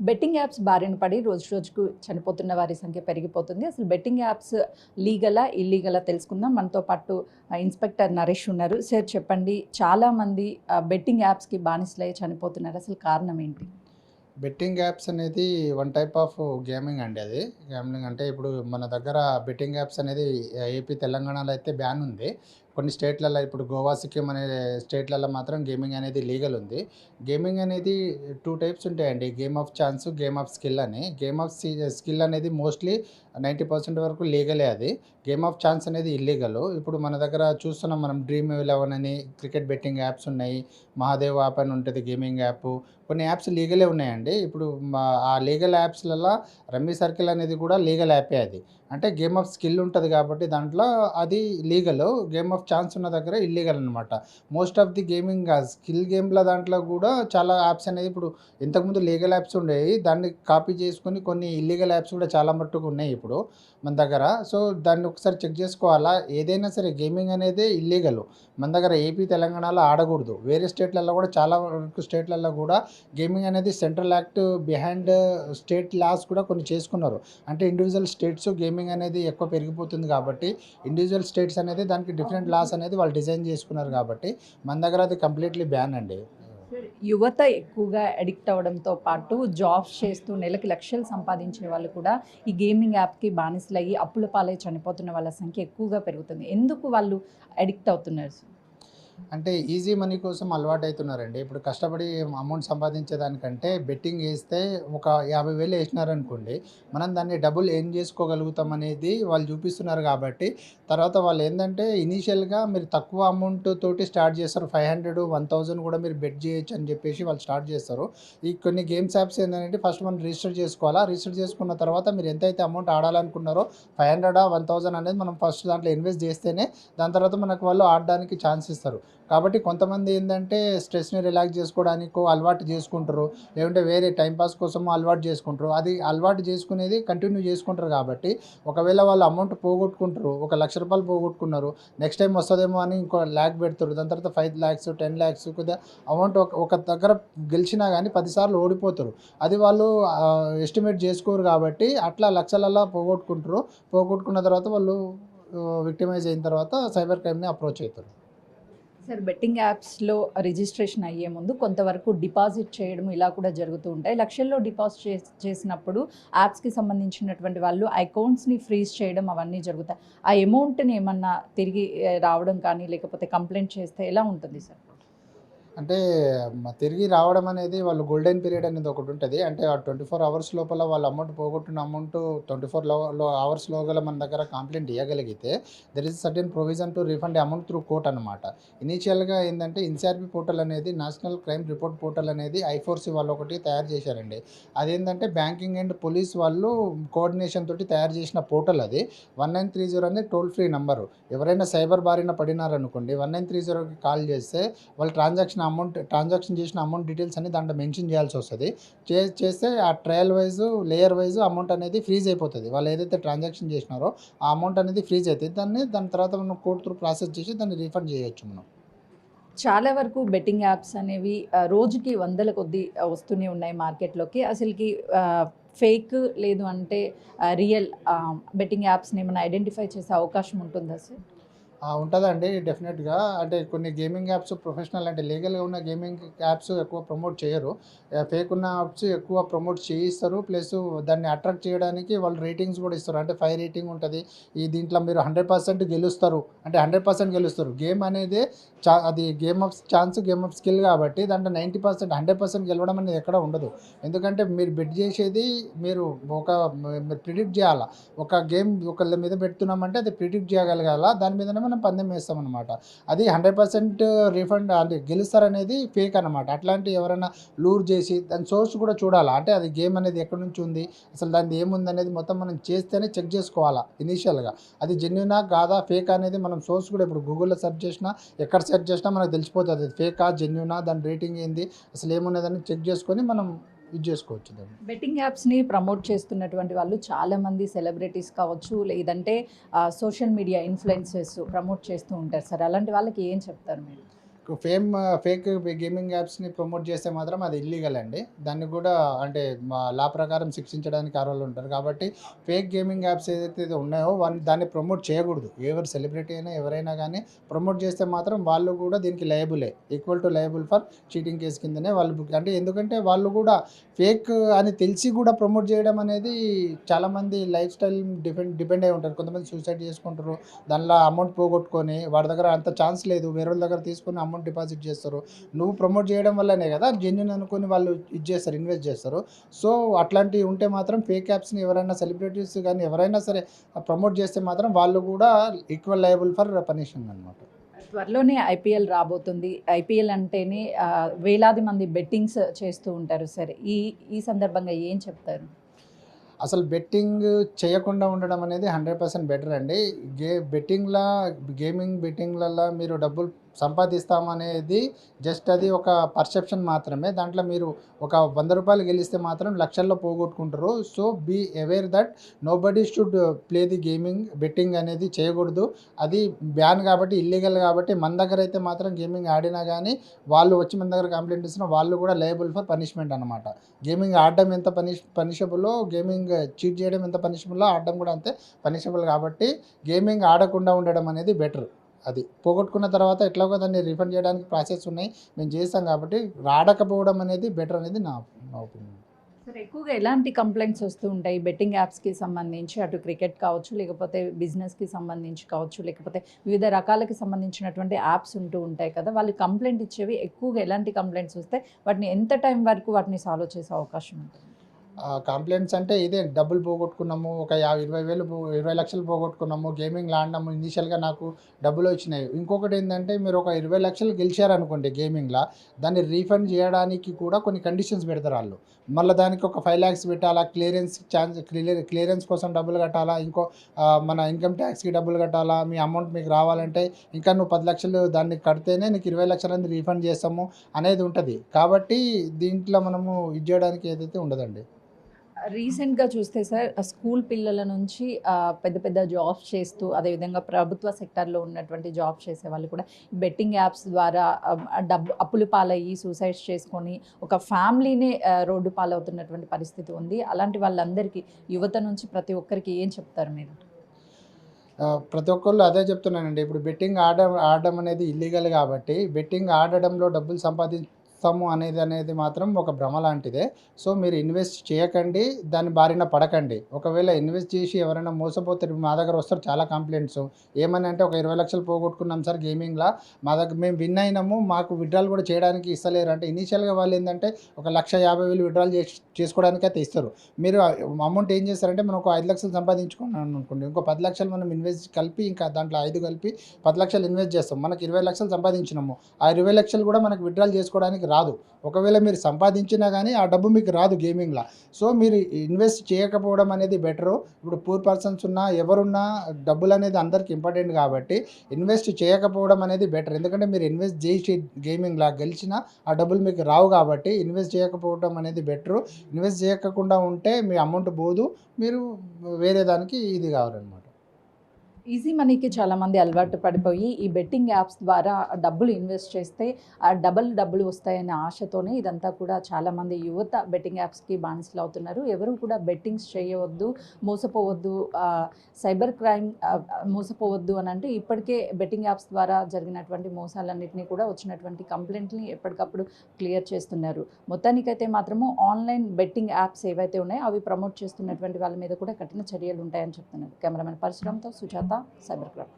Betting apps బారిన పడి రోజు రోజుకు చనిపోతున్న వారి సంఖ్య పెరిగిపోతుంది. అసలు బెట్టింగ్ యాప్స్ లీగలా? ఇల్లీగలా? తెలుసుకుందాం. మనతో పాటు ఇన్స్‌పెక్టర్ నరేష్ ఉన్నారు. సార్ చెప్పండి. చాలామంది బెట్టింగ్ యాప్స్‌కి బానిసలై చనిపోతున్నారు. అసలు కారణం ఏంటి? బెట్టింగ్ యాప్స్ అనేది వన్ టైప్ ఆఫ్ గేమింగ్ అండి అది. గ్యామ్లింగ్ అంటే ఇప్పుడు మన దగ్గర బెట్టింగ్ యాప్స్ అనేది ఏపీ, తెలంగాణలో అయితే బ్యాన్ ఉంది. కొన్ని స్టేట్‌లలో ఇప్పుడు గోవా, సిక్కిం అనే స్టేట్‌లలో మాత్రం గేమింగ్ అనేది లీగల్ ఉంది. గేమింగ్ అనేది 2 టైప్స్ ఉంటాయండి. Game of chance, game of skill అని. గేమ్ ఆఫ్ స్కిల్ అనేది మోస్ట్‌లీ 90% వరకు లీగలే అది. గేమ్ ఆఫ్ ఛాన్స్ అనేది ఇల్లీగలు. ఇప్పుడు మన దగ్గర చూస్తున్నాం మనం డ్రీమ్ 11 అని క్రికెట్ బెట్టింగ్ యాప్స్ ఉన్నాయి. మహాదేవ్ యాప్ అని ఉంటది గేమింగ్ యాప్. కొన్ని యాప్స్ లీగలే ఉన్నాయండి. ఇప్పుడు ఆ లీగల్ యాప్స్‌లల్ల రమ్మీ సర్కిల్ అనేది కూడా లీగల్ యాపే అది. అంటే గేమ్ ఆఫ్ స్కిల్ ఉంటది కాబట్టి దాంట్లో అది లీగలు. గేమ్ ఆఫ్ ఛాన్స్ ఉన్న దగ్గర ఇల్లీగల్ అనమాట. Most of the gaming skill గేమ్‌ల దాంట్లో కూడా చాలా యాప్స్ అనేది ఇప్పుడు ఇంతకుముందు లీగల్ యాప్స్ ఉండేవి. దాన్ని కాపీ చేసుకొని కొన్ని ఇల్లీగల్ యాప్స్ కూడా చాలా మట్టుకు ఉన్నాయి ఇప్పుడు మన దగ్గర. సో, దాన్ని ఒకసారి చెక్ చేసుకోవాలా. ఏదైనా సరే గేమింగ్ అనేది ఇల్లీగలు. మన దగ్గర ఏపీ, తెలంగాణలో ఆడకూడదు. వేరే స్టేట్‌లలో కూడా చాలా వరకు స్టేట్‌లలో కూడా గేమింగ్ అనేది central act behind state laws కూడా కొన్ని చేసుకున్నారు. అంటే ఇండివిజువల్ స్టేట్స్ గేమింగ్ అనేది ఎక్కువ పెరిగిపోతుంది కాబట్టి ఇండివిజువల్ స్టేట్స్ అనేది దానికి డిఫరెంట్ లాస్ అనేది వాళ్ళు డిజైన్ చేసుకున్నారు కాబట్టి మన దగ్గర అది కంప్లీట్లీ బ్యాన్ అండి. యువత ఎక్కువగా అడిక్ట్ అవ్వడంతో పాటు జాబ్స్ చేస్తూ నెలకి లక్షలు సంపాదించే వాళ్ళు కూడా ఈ గేమింగ్ యాప్‌కి బానిసలయ్యి అప్పుల పాలై చనిపోతున్న వాళ్ళ సంఖ్య ఎక్కువగా పెరుగుతుంది. ఎందుకు వాళ్ళు అడిక్ట్ అవుతున్నారు సార్? అంటే ఈజీ మనీ కోసం అలవాటవుతున్నారండి. ఇప్పుడు కష్టపడి అమౌంట్ సంపాదించేదానికంటే బెట్టింగ్ ఏస్తే ఒక 50,000 ఏసినారనుకోండి, మనం దాన్ని డబుల్ ఎర్న్ చేసుకోగలుగుతాం అనేది వాళ్ళు చూపిస్తున్నారు కాబట్టి, తర్వాత వాళ్ళేందంటే ఇనీషియల్‌గా మీరు తక్కువ అమౌంట్ తోటి స్టార్ట్ చేస్తారు. 500, 1000 కూడా మీరు బెట్ చేయొచ్చు అని చెప్పేసి వాళ్ళు స్టార్ట్ చేస్తారు. ఈ కొన్ని గేమ్స్ యాప్స్ ఏందంటే ఫస్ట్ మనం రిజిస్టర్ చేసుకోవాలా. రిజిస్టర్ చేసుకున్న తర్వాత మీరు ఎంతైతే అమౌంట్ ఆడాలనుకున్నారో 500, 1000 అనేది మనం ఫస్ట్ దాంట్లో ఇన్వెస్ట్ చేస్తేనే దాని తర్వాత మనకు వాళ్ళు ఆడడానికి ఛాన్స్ ఇస్తారు. కాబట్టి కొంతమంది ఏందంటే స్ట్రెస్‌ని రిలాక్స్ చేసుకోవడానికో అలవాటు చేసుకుంటారు. లేదంటే వేరే టైమ్ పాస్ కోసమో అలవాటు చేసుకుంటారు. అది అలవాటు చేసుకునేది కంటిన్యూ చేసుకుంటారు కాబట్టి ఒకవేళ వాళ్ళు అమౌంట్ పోగొట్టుకుంటారు. ఒక రూ. 1,00,000 పోగొట్టుకున్నారు. నెక్స్ట్ టైమ్ వస్తదేమో అని ఇంకో 1,00,000 పెడతారు. దాని తర్వాత 5,00,000, 10,00,000 కొద్దిగా అమౌంట్ ఒక దగ్గర గెలిచినా గానీ 10 సార్లు ఓడిపోతారు. అది వాళ్ళు ఎస్టిమేట్ చేసుకోరు కాబట్టి అట్లా లక్షలల్ల పోగొట్టుకుంటారు. పోగొట్టుకున్న తర్వాత వాళ్ళు విక్టిమైజ్ అయిన తర్వాత సైబర్ క్రైమ్‌ని అప్రోచ్ అయితారు. సార్ బెట్టింగ్ యాప్స్‌లో రిజిస్ట్రేషన్ అయ్యే ముందు కొంతవరకు డిపాజిట్ చేయడం ఇలా కూడా జరుగుతూ ఉంటాయి. లక్షల్లో డిపాజిట్ చేసినప్పుడు యాప్స్‌కి సంబంధించినటువంటి వాళ్ళు అకౌంట్స్‌ని ఫ్రీజ్ చేయడం అవన్నీ జరుగుతాయి. ఆ అమౌంట్‌ని ఏమన్నా తిరిగి రావడం కానీ లేకపోతే కంప్లెయింట్ చేస్తే ఎలా ఉంటుంది సార్? అంటే తిరిగి రావడం అనేది వాళ్ళు గోల్డెన్ పీరియడ్ అనేది ఒకటుంటది. అంటే ఆ 24 అవర్స్ లోపల వాళ్ళు అమౌంట్ పోగొట్టిన అమౌంట్ 24 అవర్స్ లోగల మన దగ్గర కంప్లెయింట్ ఇయ్యగలిగితే there is certain provision to refund amount through court అనమాట. ఇనీషియల్‌గా ఏందంటే ఎన్‌సీఆర్‌బీ పోర్టల్ అనేది నేషనల్ క్రైమ్ రిపోర్ట్ పోర్టల్ అనేది ఐఫోర్సీ వాళ్ళు ఒకటి తయారు చేశారండి. అదేంటంటే బ్యాంకింగ్ అండ్ పోలీస్ వాళ్ళు కోఆర్డినేషన్ తోటి తయారు చేసిన పోర్టల్ అది. 1930 అనేది టోల్ ఫ్రీ నంబరు. ఎవరైనా సైబర్ బారిన పడినారనుకోండి 1930కి కాల్ చేస్తే వాళ్ళు ట్రాన్సాక్షన్ చేసిన అమౌంట్ డీటెయిల్స్ అన్ని దాంట్లో మెన్షన్ చేయాల్సి వస్తది. చేస్తే ఆ trial wise, layer wise amount అనేది ఫ్రీజ్ అయిపోతది. వాళ్ళు ఏదైతే ట్రాన్సాక్షన్ చేసినారో ఆ అమౌంట్ అనేది ఫ్రీజ్ అయితది. దాని తర్వాత మనం కోర్ట్ త్రూ ప్రాసెస్ చేసి దాన్ని రీఫండ్ చేయొచ్చు మనం. చాలా వరకు బెట్టింగ్ యాప్స్ అనేవి రోజుకి వందల కొద్దీ వస్తూనే ఉన్నాయి మార్కెట్‌లోకి. అసలకి ఫేక్ లేదు అంటే రియల్ బెట్టింగ్ యాప్స్‌ని ఏమైనా ఐడెంటిఫై చేసే అవకాశం ఉంటుందా సార్? ఉంటదండి డెఫినెట్‌గా. అంటే కొన్ని గేమింగ్ యాప్స్ ప్రొఫెషనల్ అంటే లీగల్‌గా ఉన్న గేమింగ్ యాప్స్ ఎక్కువ ప్రమోట్ చేయరు. ఫేక్ ఉన్న యాప్స్ ఎక్కువ ప్రమోట్ చేయిస్తారు. ప్లస్ దాన్ని అట్రాక్ట్ చేయడానికి వాళ్ళు రేటింగ్స్ కూడా ఇస్తారు. అంటే 5 రేటింగ్ ఉంటది. దీంట్లో మీరు 100% గెలుస్తారు. అంటే 100% గెలుస్తారు. గేమ్ అనేది అది game of chance, game of skill కాబట్టి దాంట్లో 90% 100% గెలవడం అనేది ఎక్కడ ఉండదు. ఎందుకంటే మీరు బెట్ చేసేది మీరు ఒక మీరు ప్రిడిక్ట్ చేయాల. ఒక గేమ్ ఒకళ్ళ మీద పెడుతున్నామంటే అది ప్రిడిక్ట్ చేయగలగాల. దాని మీదనే మనం పందెం వేస్తామనమాట. అది 100% రీఫండ్ అంటే గెలుస్తారనేది ఫేక్ అనమాట. అట్లాంటివి ఎవరైనా లూర్ చేసి దాని సోర్స్ కూడా చూడాలా. అంటే అది గేమ్ అనేది ఎక్కడి నుంచి ఉంది, అసలు దానిది ఏముందనేది మొత్తం మనం చేస్తేనే చెక్ చేసుకోవాలా ఇనీషియల్‌గా. అది జెన్యూనా కాదా, ఫేకా అనేది మనం సోర్స్ కూడా ఇప్పుడు గూగుల్‌లో సెర్చ్ చేసినా, ఎక్కడ సెర్చ్ చేసినా మనకు తెలిసిపోతది. అది ఫేకా, జెన్యూనా, దాని రేటింగ్ ఏంది, అసలు ఏమున్నదని చెక్ చేసుకొని మనం ఇది చేసుకోవచ్చు దాన్ని. బెట్టింగ్ యాప్స్‌ని ప్రమోట్ చేస్తున్నటువంటి వాళ్ళు చాలామంది సెలబ్రిటీస్ కావచ్చు, లేదంటే సోషల్ మీడియా ఇన్‌ఫ్లుయెన్సర్స్ ప్రమోట్ చేస్తూ ఉంటారు సార్. అలాంటి వాళ్ళకి ఏం చెప్తారు మీరు? ఫేక్ గేమింగ్ యాప్స్ని ప్రమోట్ చేస్తే మాత్రం అది ఇల్లీగల్ అండి. దాన్ని కూడా అంటే మా లా ప్రకారం శిక్షించడానికి అర్హులు ఉంటారు. కాబట్టి ఫేక్ గేమింగ్ యాప్స్ ఏదైతే ఉన్నాయో దాన్ని ప్రమోట్ చేయకూడదు. ఎవరు సెలబ్రిటీ అయినా ఎవరైనా కానీ ప్రమోట్ చేస్తే మాత్రం వాళ్ళు కూడా దీనికి లయబులే, equal to liable for cheating case కిందనే వాళ్ళు అంటే ఎందుకంటే వాళ్ళు కూడా ఫేక్ అని తెలిసి కూడా ప్రమోట్ చేయడం అనేది చాలామంది లైఫ్ స్టైల్ డిపెండ్ అయి ఉంటారు. కొంతమంది సూసైడ్ చేసుకుంటారు, దానిలో అమౌంట్ పోగొట్టుకొని వాడి దగ్గర అంత ఛాన్స్ లేదు, వేరే వాళ్ళ దగ్గర తీసుకొని అమౌంట్ డిపాజిట్ చేస్తారు. నువ్వు ప్రమోట్ చేయడం వల్లనే కదా జెన్యున్ అనుకొని వాళ్ళు ఇన్వెస్ట్ చేస్తారు. సో అట్లాంటివి ఉంటే మాత్రం ఫేక్ యాప్స్ని ఎవరైనా సెలబ్రిటీస్ కానీ ఎవరైనా సరే ప్రమోట్ చేస్తే మాత్రం వాళ్ళు కూడా ఈక్వల్ లయబుల్ ఫర్ పనిష్మెంట్ అనమాట. త్వరలోనే ఐపీఎల్ రాబోతుంది. ఐపీఎల్ అంటేనే వేలాది మంది బెట్టింగ్స్ చేస్తూ ఉంటారు. సరే, ఈ ఈ సందర్భంగా ఏం చెప్తారు? అసలు బెట్టింగ్ చేయకుండా ఉండడం అనేది 100% బెటర్ అండి. గేమింగ్ బెట్టింగ్లలో మీరు డబ్బులు సంపాదిస్తామనేది జస్ట్ అది ఒక పర్సెప్షన్ మాత్రమే. దాంట్లో మీరు ఒక 100 రూపాయలు గెలిస్తే మాత్రం లక్షల్లో పోగొట్టుకుంటారు. So be aware that nobody should play the betting అనేది చేయకూడదు. అది బ్యాన్ కాబట్టి, ఇల్లీగల్ కాబట్టి. మన దగ్గర అయితే మాత్రం గేమింగ్ ఆడినా కానీ వాళ్ళు వచ్చి మన దగ్గర కంప్లైంట్ ఇస్తున్నా వాళ్ళు కూడా లయబుల్ ఫర్ పనిష్మెంట్ అనమాట. గేమింగ్ ఆడడం ఎంత పనిషబుల్లో, గేమింగ్ చీట్ చేయడం ఎంత పనిషబుల్లో, ఆడడం కూడా అంతే పనిషబుల్. కాబట్టి గేమింగ్ ఆడకుండా ఉండడం అనేది బెటర్. అది పోగొట్టుకున్న తర్వాత ఎట్లాగో దాన్ని రీఫండ్ చేయడానికి ప్రాసెస్ ఉన్నాయి, మేము చేస్తాం. కాబట్టి ఆడకపోవడం అనేది బెటర్ అనేది నా ఒపీనియన్. సరే, ఎక్కువగా ఎలాంటి కంప్లైంట్స్ వస్తూ ఉంటాయి బెట్టింగ్ యాప్స్కి సంబంధించి? అటు క్రికెట్ కావచ్చు, లేకపోతే బిజినెస్కి సంబంధించి కావచ్చు, లేకపోతే వివిధ రకాలకి సంబంధించినటువంటి యాప్స్ ఉంటూ ఉంటాయి కదా, వాళ్ళు కంప్లైంట్ ఇచ్చేవి ఎక్కువగా ఎలాంటి కంప్లైంట్స్ వస్తే వాటిని ఎంత టైం వరకు వాటిని సాల్వ్ చేసే అవకాశం ఉంటుంది? కంప్లైంట్స్ అంటే ఇదే, డబ్బులు పోగొట్టుకున్నాము, ఒక 20,000 20 లక్షలు పోగొట్టుకున్నాము, గేమింగ్లో ఆడినాము, ఇనీషియల్గా నాకు డబ్బులు వచ్చినాయి. ఇంకొకటి ఏంటంటే మీరు ఒక 20 లక్షలు గెలిచారనుకోండి గేమింగ్లో, దాన్ని రీఫండ్ చేయడానికి కూడా కొన్ని కండిషన్స్ పెడతారు వాళ్ళు. మళ్ళీ దానికి ఒక 5 lakhs పెట్టాలా, క్లియరెన్స్ కోసం డబ్బులు కట్టాలా, మన ఇన్కమ్ ట్యాక్స్కి డబ్బులు కట్టాలా, మీ అమౌంట్ మీకు రావాలంటే ఇంకా నువ్వు 10 లక్షలు దాన్ని కడితేనే నీకు 20 లక్షలు అనేది రీఫండ్ చేస్తాము అనేది ఉంటుంది. కాబట్టి దీంట్లో మనము ఇది చేయడానికి ఏదైతే ఉండదండి. రీసెంట్గా చూస్తే సార్, స్కూల్ పిల్లల నుంచి పెద్ద పెద్ద జాబ్స్ చేస్తూ, అదేవిధంగా ప్రభుత్వ సెక్టార్లో ఉన్నటువంటి జాబ్స్ చేసే వాళ్ళు కూడా బెట్టింగ్ యాప్స్ ద్వారా అప్పులు పాలయ్యి సూసైడ్స్ చేసుకొని ఒక ఫ్యామిలీనే రోడ్డు పాలవుతున్నటువంటి పరిస్థితి ఉంది. అలాంటి వాళ్ళందరికీ, యువత నుంచి ప్రతి ఒక్కరికి ఏం చెప్తారు మీరు? ప్రతి ఒక్కళ్ళు అదే చెప్తున్నానండి. ఇప్పుడు బెట్టింగ్ ఆడడం అనేది ఇల్లీగల్ కాబట్టి బెట్టింగ్ ఆడడంలో డబ్బులు సంపాదిస్తాము అనేది మాత్రం ఒక భ్రమ లాంటిదే. సో మీరు ఇన్వెస్ట్ చేయకండి, దాని బారిన పడకండి. ఒకవేళ ఇన్వెస్ట్ చేసి ఎవరైనా మోసపోతే మా దగ్గర వస్తారు చాలా కంప్లైంట్స్. ఏమని అంటే, ఒక 20 లక్షలు పోగొట్టుకున్నాం సార్ గేమింగ్లో, మా దగ్గర మేము విన్ అయినాము, మాకు విత్డ్రాల్ కూడా చేయడానికి ఇస్తలేరు అంటే. ఇనీషియల్గా వాళ్ళు ఏంటంటే 1,50,000 విత్డ్రాల్ చేసుకోవడానికి అయితే ఇస్తారు. మీరు అమౌంట్ ఏం చేస్తారంటే, మనం ఒక 5 లక్షలు సంపాదించుకున్నాం అనుకోండి, ఇంకో 10 లక్షలు మనం ఇన్వెస్ట్ కలిపి, ఇంకా దాంట్లో 5 కలిపి 10 లక్షలు ఇన్వెస్ట్ చేస్తాం. మనకి 20 లక్షలు సంపాదించినాము, ఆ 20 లక్షలు కూడా మనకు విత్డ్రాల్ చేసుకోవడానికి రాదు. ఒకవేళ మీరు సంపాదించినా కానీ ఆ డబ్బు మీకు రాదు గేమింగ్లో. సో మీరు ఇన్వెస్ట్ చేయకపోవడం అనేది బెటరు. ఇప్పుడు పూర్ పర్సన్స్ ఉన్నా ఎవరున్నా డబ్బులు అనేది అందరికి ఇంపార్టెంట్ కాబట్టి ఇన్వెస్ట్ చేయకపోవడం అనేది బెటర్. ఎందుకంటే మీరు ఇన్వెస్ట్ చేసి గేమింగ్లో గెలిచినా ఆ డబ్బులు మీకు రావు. కాబట్టి ఇన్వెస్ట్ చేయకపోవడం అనేది బెటరు. ఇన్వెస్ట్ చేయకుండా ఉంటే మీ అమౌంట్ పోదు, మీరు వేరే దానికి ఇది కావాలన్నమాట. ఈజీ మనీకి చాలామంది అలవాటు పడిపోయి ఈ బెట్టింగ్ యాప్స్ ద్వారా డబ్బులు ఇన్వెస్ట్ చేస్తే ఆ డబ్బులు వస్తాయనే ఆశతోనే ఇదంతా కూడా చాలామంది యువత బెట్టింగ్ యాప్స్కి బానిసలు అవుతున్నారు. ఎవరు కూడా బెట్టింగ్స్ చేయవద్దు, మోసపోవద్దు, సైబర్ క్రైమ్ మోసపోవద్దు అని అంటే ఇప్పటికే బెట్టింగ్ యాప్స్ ద్వారా జరిగినటువంటి మోసాలన్నింటినీ కూడా వచ్చినటువంటి కంప్లైంట్ని ఎప్పటికప్పుడు క్లియర్ చేస్తున్నారు. మొత్తానికైతే మాత్రము ఆన్లైన్ బెట్టింగ్ యాప్స్ ఏవైతే ఉన్నాయో అవి ప్రమోట్ చేస్తున్నటువంటి వాళ్ళ మీద కూడా కఠిన చర్యలు ఉంటాయని చెప్తున్నారు. కెమెరామెన్ పరశురామ్తో సుజాత, సైబర్ క్రైమ్.